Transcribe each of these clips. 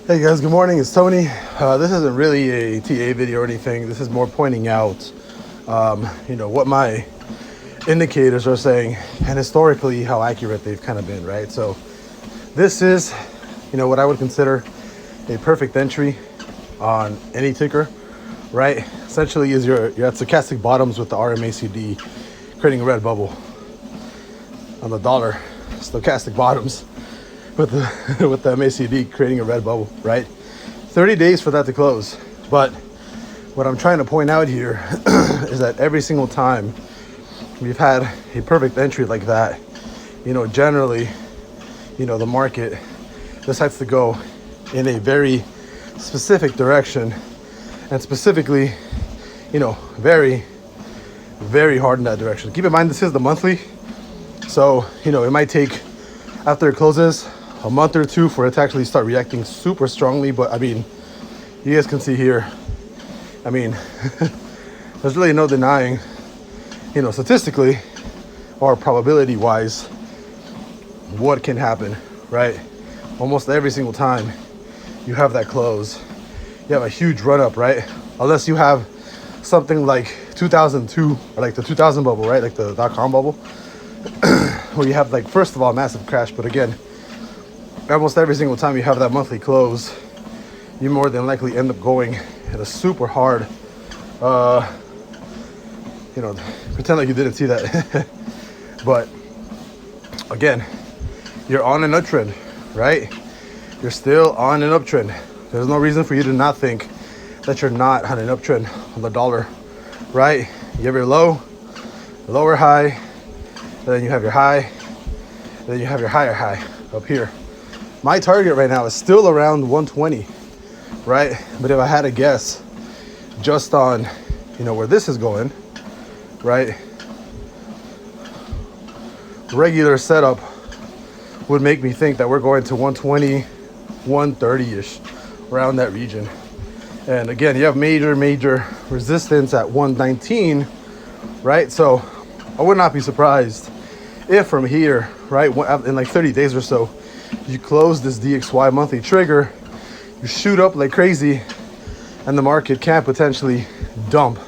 Hey guys, good morning. It's Tony. This isn't really a TA video or anything. This is more pointing out, what my indicators are saying and historically how accurate they've kind of been, right? So this is, what I would consider a perfect entry on any ticker, right? Essentially is you're at stochastic bottoms with the RMACD creating a red bubble. On the dollar, stochastic bottoms with the MACD creating a red bubble, right? 30 days for that to close. But what I'm trying to point out here is that every single time we've had a perfect entry like that, generally, the market decides to go in a very specific direction, and specifically, very, very hard in that direction. Keep in mind, this is the monthly. So, it might take, after it closes, a month or two for it to actually start reacting super strongly. But I mean, you guys can see here, there's really no denying, statistically or probability wise, what can happen, right? Almost every single time you have that close, you have a huge run up, right? Unless you have something like 2002 or like the 2000 bubble, right? Like the .com bubble, where you have, like, first of all, massive crash. But again, almost every single time you have that monthly close, you more than likely end up going at a super hard, pretend like you didn't see that. But again, you're on an uptrend, right? You're still on an uptrend. There's no reason for you to not think that you're not on an uptrend on the dollar, right? You have your low, lower high, and then you have your high, and then you have your higher high up here. My target right now is still around 120, right? But if I had to guess just on, where this is going, right? Regular setup would make me think that we're going to 120, 130-ish, around that region. And again, you have major resistance at 119, right? So I would not be surprised if from here, right, in like 30 days or so, you close this DXY monthly trigger, you shoot up like crazy, and the market can potentially dump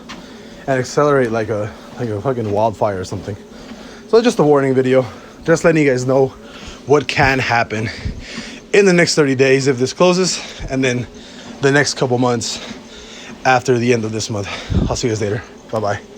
and accelerate like a fucking wildfire or something. So just a warning video, just letting you guys know what can happen in the next 30 days if this closes, and then the next couple months after the end of this month. I'll see you guys later. Bye-bye.